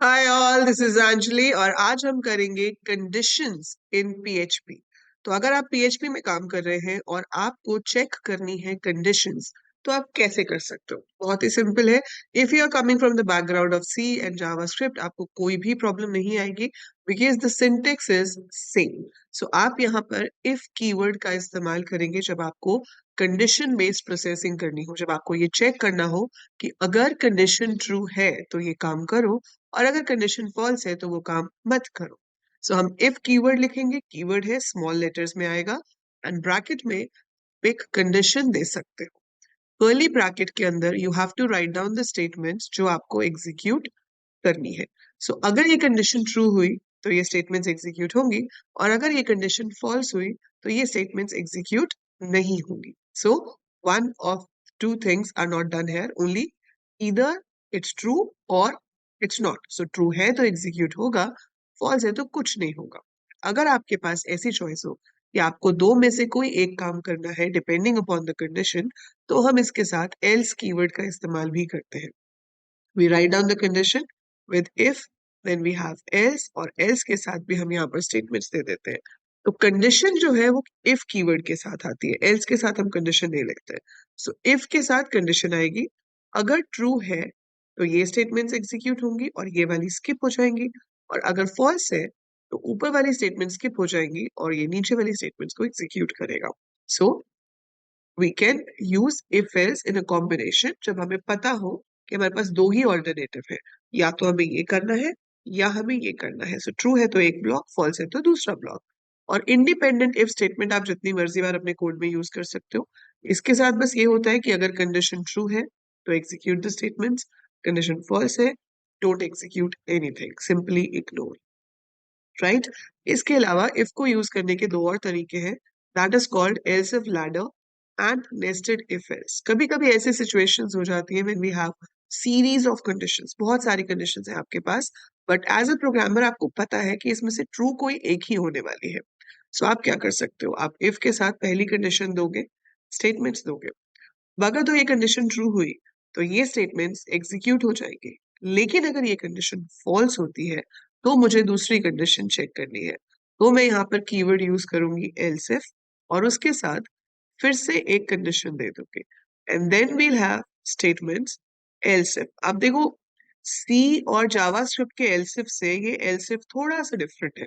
Hi all, this is Anjali और आज हम करेंगे कंडीशंस इन पीएचपी। तो अगर आप पीएचपी में काम कर रहे हैं और आपको चेक करनी है कंडीशंस, तो आप कैसे कर सकते हो? बहुत ही सिंपल है। If you are coming from the background of C and JavaScript, आपको कोई भी प्रॉब्लम नहीं आएगी because the syntax is same. So आप यहाँ पर इफ कीवर्ड का इस्तेमाल करेंगे जब आपको कंडीशन बेस्ड प्रोसेसिंग करनी हो, जब आपको ये चेक करना हो कि अगर कंडीशन ट्रू है तो ये काम करो और अगर कंडीशन फॉल्स है तो वो काम मत करो। सो हम इफ कीवर्ड लिखेंगे, कीवर्ड है स्मॉल लेटर्स में आएगा एंड ब्रैकेट में एक कंडीशन दे सकते हो। कर्ली ब्रैकेट के अंदर you have to write down the statements जो आपको एग्जीक्यूट करनी है। सो अगर ये कंडीशन ट्रू हुई तो ये स्टेटमेंट्स एग्जीक्यूट होंगी और अगर ये कंडीशन फॉल्स हुई तो ये स्टेटमेंट्स एग्जीक्यूट नहीं होंगी। So one of two things are not done here, only either it's true or it's not. So true है तो एग्जीक्यूट होगा, फॉल्स है तो कुछ नहीं होगा। अगर आपके पास ऐसी चॉइस हो कि आपको दो में से कोई एक काम करना है डिपेंडिंग अपॉन द कंडीशन, तो हम इसके साथ एल्स कीवर्ड का इस्तेमाल भी करते हैं। We write down the condition with if, then we have else और else के साथ भी हम यहाँ पर statements दे देते हैं। तो condition जो है वो if कीवर्ड के साथ आती है, else के साथ हम condition नहीं लिखते हैं। So if के साथ condition आएगी, अगर true है तो ये statements execute होंगी और ये वाली skip हो जाएंगी, और अगर false है तो ऊपर वाली statements skip हो जाएंगी और ये नीचे वाली statements को execute करेगा। So we can use if else in a combination जब हमें पता हो कि हमारे पास दो ही ऑल्टरनेटिव है, या तो हमें ये करना है या हमें ये करना है। सो ट्रू है तो एक ब्लॉक, फॉल्स है तो दूसरा ब्लॉक। और इंडिपेंडेंट इफ स्टेटमेंट आप जितनी मर्जी बार अपने कोड में यूज कर सकते हो। इसके साथ बस ये होता है कि अगर कंडीशन ट्रू है तो execute the statements, condition false है don't execute anything, simply ignore. Right? इसके अलावा इफ को यूज करने के दो और तरीके हैं, that is called else if ladder and nested if else. कभी कभी ऐसी सिचुएशंस हो जाती है when we have series of conditions, बहुत सारी कंडीशंस हैं आपके पास, बट एज अ प्रोग्रामर आपको पता है कि इसमें से ट्रू कोई एक ही होने वाली है। सो आप क्या कर सकते हो, आप इफ के साथ पहली कंडीशन दोगे, स्टेटमेंट्स दोगे। अगर तो ये कंडीशन ट्रू हुई तो ये स्टेटमेंट्स एग्जीक्यूट हो जाएंगे, लेकिन अगर ये कंडीशन फॉल्स होती है तो मुझे दूसरी कंडीशन चेक करनी है। तो मैं यहाँ पर कीवर्ड यूज करूंगी एल्स इफ और उसके साथ फिर से एक कंडीशन दे दूंगी and then we'll have statements else if. अब देखो, सी और जावास्क्रिप्ट के एल्स इफ से ये एल्स इफ थोड़ा सा डिफरेंट है।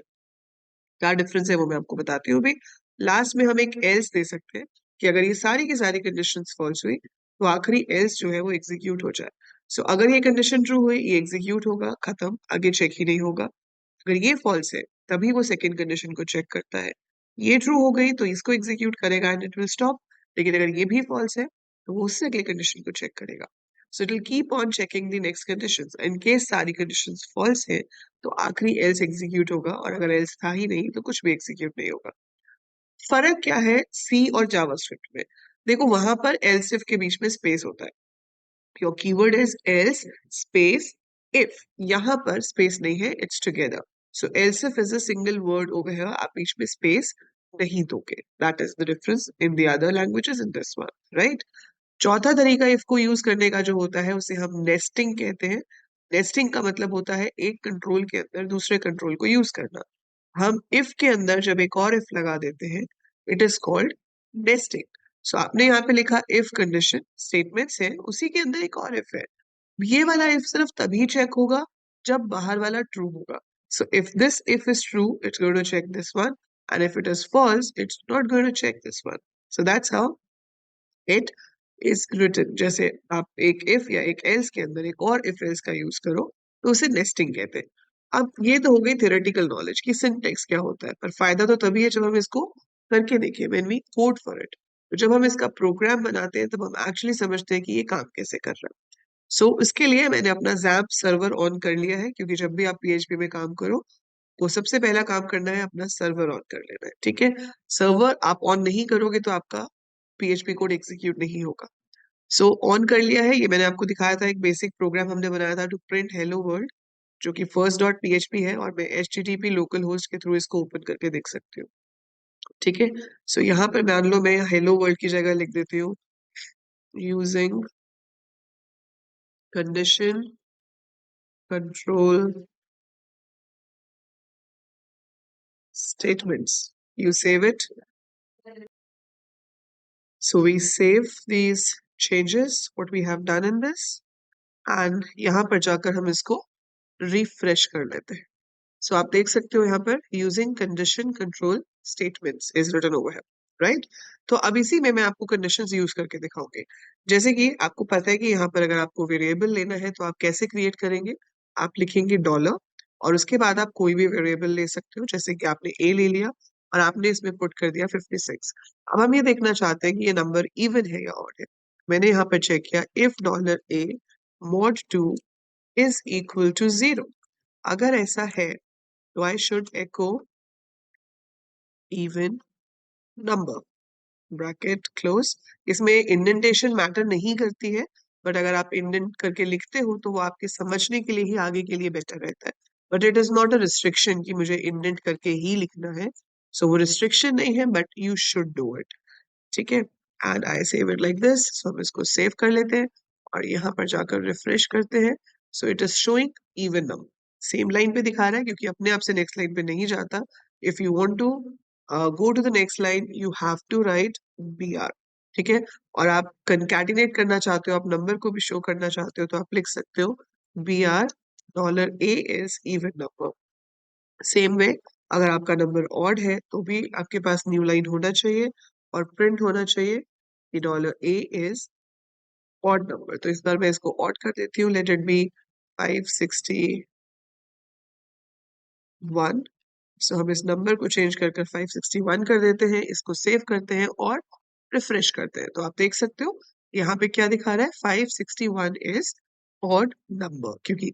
क्या डिफरेंस है वो मैं आपको बताती हूँ भी। लास्ट में हम एक एल्स दे सकते हैं कि अगर ये सारी की सारी कंडीशंस फॉल्स हुई तो आखिरी एल्स जो है वो एग्जीक्यूट हो जाए। सो अगर ये कंडीशन ट्रू हुई, ये एग्जीक्यूट होगा, खत्म, आगे चेक ही नहीं होगा। अगर ये फॉल्स है तभी वो सेकंड कंडीशन को चेक करता है। ये ट्रू हो गई तो इसको एग्जीक्यूट करेगा एंड इट विल स्टॉप। लेकिन अगर ये भी फॉल्स है तो वो उससे अगले कंडीशन को चेक करेगा। So it will keep on checking the next conditions. In case सारी कंडीशंस फॉल्स है तो आखिरी एल्स एग्जीक्यूट होगा, और अगर एल्स था ही नहीं तो कुछ भी एग्जीक्यूट नहीं होगा। फर्क क्या है सी और जावास्क्रिप्ट में? देखो, वहां पर एल्स इफ के बीच में स्पेस होता है। Your keyword is else space if. यहाँ पर स्पेस नहीं है, it's together. So else if is a single word over here, आप बीच में स्पेस नहीं दोगे। That is the difference in the other languages in this one, right? चौथा तरीका इफ को यूज करने का जो होता है उसे हम नेस्टिंग कहते हैं। नेस्टिंग का मतलब होता है एक कंट्रोल के अंदर दूसरे कंट्रोल को यूज करना। हम इफ के अंदर जब एक और इफ लगा देते हैं, इट इज कॉल्ड नेस्टिंग। सो आपने यहाँ पे लिखा इफ कंडीशन स्टेटमेंट्स है, उसी के अंदर एक और इफ है। ये वाला इफ सिर्फ तभी चेक होगा जब बाहर वाला ट्रू होगा। So if this if is true, it's going to check this one, and if it is false, it's not going to check this one. So that's how it is written. जैसे आप एक if या एक else के अंदर एक और if else का यूज करो तो उसे नेस्टिंग कहते हैं। अब ये तो हो गई थियोरेटिकल नॉलेज की सिंटेक्स क्या होता है, पर फायदा तो तभी है जब हम इसको करके देखें, when we code for it. तो जब हम इसका प्रोग्राम बनाते हैं तब हम एक्चुअली समझते हैं कि ये काम कैसे कर रहा है। सो इसके लिए मैंने अपना जैप सर्वर ऑन कर लिया है, क्योंकि जब भी आप पीएचपी में काम करो तो सबसे पहला काम करना है अपना सर्वर ऑन कर लेना है, ठीक है? सर्वर आप ऑन नहीं करोगे तो आपका पीएचपी कोड एग्जीक्यूट नहीं होगा। सो ऑन कर लिया है। ये मैंने आपको दिखाया था, एक बेसिक प्रोग्राम हमने बनाया था टू प्रिंट हेलो वर्ल्ड, जो कि फर्स्ट डॉट पीएचपी है, और मैं एचटीटीपी लोकल होस्ट के थ्रू इसको ओपन करके देख सकती हूँ। ठीक है? सो यहाँ पर मान लो मैं हेलो वर्ल्ड की जगह लिख देती हूँ using condition control statements. You save it. So we save these changes, what we have done in this, and यहाँ पर जाकर हम इसको refresh कर लेते हैं. So आप देख सकते हो यहाँ पर using condition control statements is written over here, right? तो अब इसी में मैं आपको conditions use करके दिखाऊंगी. जैसे कि आपको पता है कि यहाँ पर अगर आपको variable लेना है तो आप कैसे create करेंगे? आप लिखेंगे डॉलर और उसके बाद आप कोई भी वेरिएबल ले सकते हो, जैसे कि आपने ए ले लिया और आपने इसमें पुट कर दिया 56. अब हम ये देखना चाहते हैं कि ये नंबर इवन है या ऑड है. मैंने यहाँ पर चेक किया, if dollar A mod 2 is equal to 0. अगर ऐसा है तो I should echo even number, bracket close. इसमें इंडेंटेशन मैटर नहीं करती है, बट अगर आप इंडेंट करके लिखते हो तो वो आपके समझने के लिए ही आगे के लिए बेटर रहता है. But it is not a restriction कि मुझे इंडेंट करके ही लिखना है. सो वो रिस्ट्रिक्शन नहीं है, but you should do it. ठीक है. And I save it like this. So हम इसको सेव कर लेते हैं और यहाँ पर जाकर रिफ्रेश करते हैं. So it is showing even number. Same line पे दिखा रहा है क्योंकि अपने आप से नेक्स्ट लाइन पे नहीं जाता. If you want to go to the next line you have to write B R. ठीक है. और आप कंकैटिनेट करना चाहते हो, आप नंबर को भी शो करना चाहते हो, तो आप लिख सकते हो B R dollar A is even number. Same way अगर आपका नंबर ऑड है तो भी आपके पास न्यू लाइन होना चाहिए और प्रिंट होना चाहिए कि dollar A is odd number. तो इस बार मैं इसको ऑड कर देती हूँ. Late it B 561. सो हम इस नंबर को चेंज कर 561 कर देते हैं. इसको सेव करते हैं और रिफ्रेश करते हैं. तो आप देख सकते हो यहाँ पे क्या दिखा रहा है, 561 इज ऑड नंबर, क्योंकि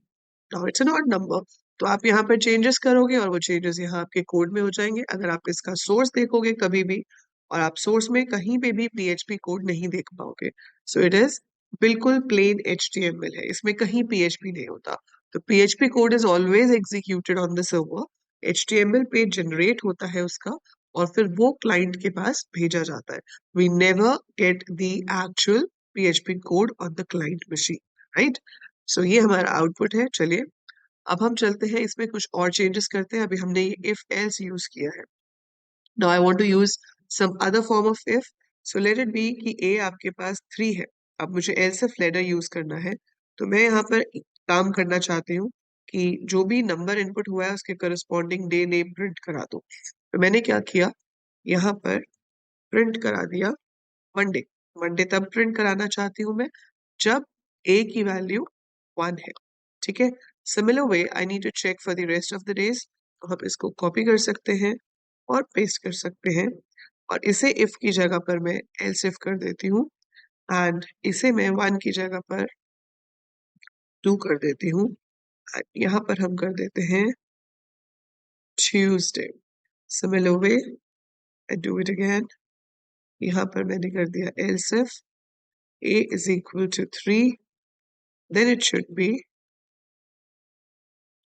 now it's an odd number. तो आप यहाँ पर चेंजेस करोगे और वो चेंजेस यहाँ आपके कोड में हो जाएंगे. अगर आप इसका सोर्स देखोगे कभी भी और आप सोर्स में कहीं पे भी पीएचपी कोड नहीं देख पाओगे. सो इट इज बिल्कुल प्लेन एचटीएमएल है, इसमें कहीं पीएचपी नहीं होता. तो PHP code is always executed on the server. HTML page generate होता है उसका और फिर वो क्लाइंट के पास भेजा जाता है. We never get the actual PHP code on the client machine, right? So ये हमारा आउटपुट है. चलिए अब हम चलते हैं इसमें कुछ और चेंजेस करते हैं. अभी हमने ये इफ एल्स यूज किया है. Now I want to use some other form of if. So let it be कि ए आपके पास 3 है. अब मुझे एल्स इफ लेटर यूज करना है. तो मैं यहाँ पर एक काम करना चाहती हूँ कि जो भी नंबर इनपुट हुआ है उसके करस्पॉन्डिंग डे नेम प्रिंट करा दो. तो मैंने क्या किया, यहाँ पर प्रिंट करा दिया मंडे. मंडे तब प्रिंट कराना चाहती हूँ मैं जब ए की वैल्यू 1 है. ठीक है. Similar way I need to check for the rest of the days. तो हम इसको कॉपी कर सकते हैं और पेस्ट कर सकते हैं और इसे इफ की जगह पर मैं एल्स इफ कर देती हूँ एंड इसे मैं 1 की जगह पर 2 कर देती हूँ. यहाँ पर हम कर देते हैं Tuesday. Similar way I do it again. यहाँ पर मैंने कर दिया else if a is equal to 3, then it should be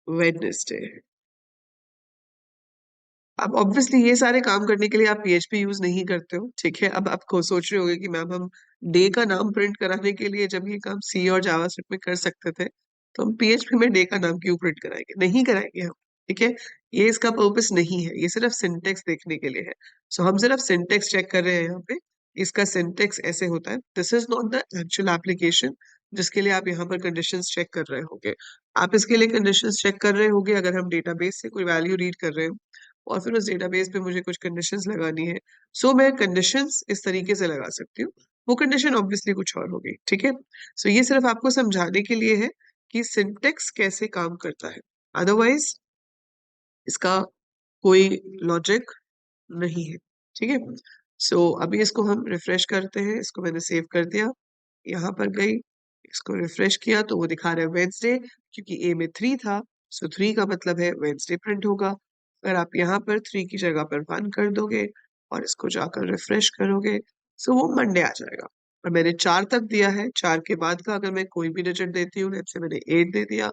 Wednesday. अब ऑब्वियसली ये सारे काम करने के लिए आप पीएचपी यूज नहीं करते हो. ठीक है. अब आप सोच रहे होंगे कि मैम हम डे का नाम प्रिंट कराने के लिए जब ये काम सी और जावास्क्रिप्ट में कर सकते थे तो हम पीएचपी में डे का नाम क्यों प्रिंट कराएंगे? नहीं कराएंगे हम. ठीक है. ये इसका पर्पस नहीं है, ये सिर्फ सिंटेक्स देखने के लिए है. सो हम सिर्फ सिंटेक्स चेक कर रहे हैं यहाँ पे. इसका सिंटेक्स ऐसे होता है. This is not the actual application जिसके लिए आप यहाँ पर कंडीशंस चेक कर रहे होगे. आप इसके लिए कंडीशंस चेक कर रहे होगे अगर हम डेटाबेस से कोई वैल्यू रीड कर रहे हो और फिर उस डेटाबेस पे मुझे कुछ कंडीशंस लगानी है. सो मैं कंडीशंस इस तरीके से लगा सकती हूँ. वो कंडीशन ऑब्वियसली कुछ और होगी. ठीक है. सो ये सिर्फ आपको समझाने के लिए है कि सिंटेक्स कैसे काम करता है. अदरवाइज इसका कोई लॉजिक नहीं है. ठीक है. सो अभी इसको हम रिफ्रेश करते हैं. इसको मैंने सेव कर दिया, यहाँ पर गई, इसको रिफ्रेश किया तो वो दिखा रहा है वेंसडे, क्योंकि ए में 3 था. सो 3 का मतलब है वेंसडे प्रिंट होगा. अगर आप यहाँ पर 3 की जगह पर 1 कर दोगे और इसको जाकर रिफ्रेश करोगे सो वो मंडे आ जाएगा. और मैंने 4 तक दिया है. 4 के बाद का अगर मैं कोई भी डिजिट देती हूँ, जैसे मैंने 8 दे दिया,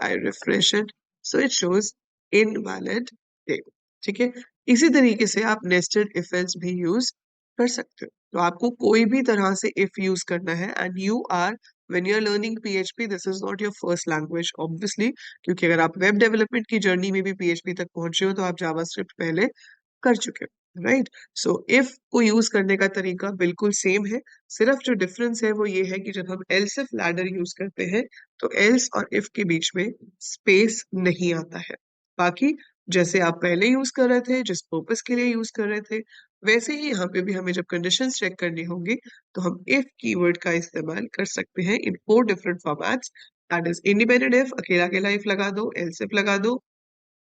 I refresh it, so it shows invalid day. ठीक है. इसी तरीके से आप नेस्टेड इफ एल्स भी यूज कर सकते हो. तो आपको कोई भी तरह से इफ यूज करना है and you are when you're learning PHP, this is not your first language, obviously, क्योंकि अगर आप वेब डेवलपमेंट की जर्नी में भी PHP तक पहुंचे हो तो आप जावास्क्रिप्ट पहले कर चुके हो, राइट? सो इफ को यूज करने का तरीका बिल्कुल सेम है, सिर्फ जो डिफरेंस है वो ये है कि जब हम एल्स इफ लैडर यूज करते हैं तो एल्स और इफ के बीच में स्पेस नहीं आता है। बाकी जैसे आप पहले यूज कर रहे थे, जिस पर्पस के लिए यूज कर रहे थे, वैसे ही यहाँ पे भी हमें जब कंडीशंस चेक करनी होंगी तो हम इफ कीवर्ड का इस्तेमाल कर सकते हैं इन 4 different formats. That is independent if, अकेला अकेला इफ लगा दो, एल्स इफ लगा दो,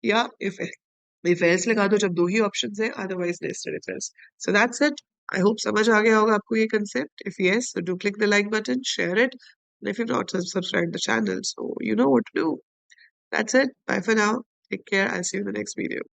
या इफ एल्स लगा दो जब दो ही ऑप्शंस है, otherwise nested if else. So that's it. I hope समझ आ गया होगा आपको ये concept. If yes, so do click the like button, share it, and if you've not subscribed the channel, so you know what to do. That's it. Bye for now. Take care. I'll see you in the next video.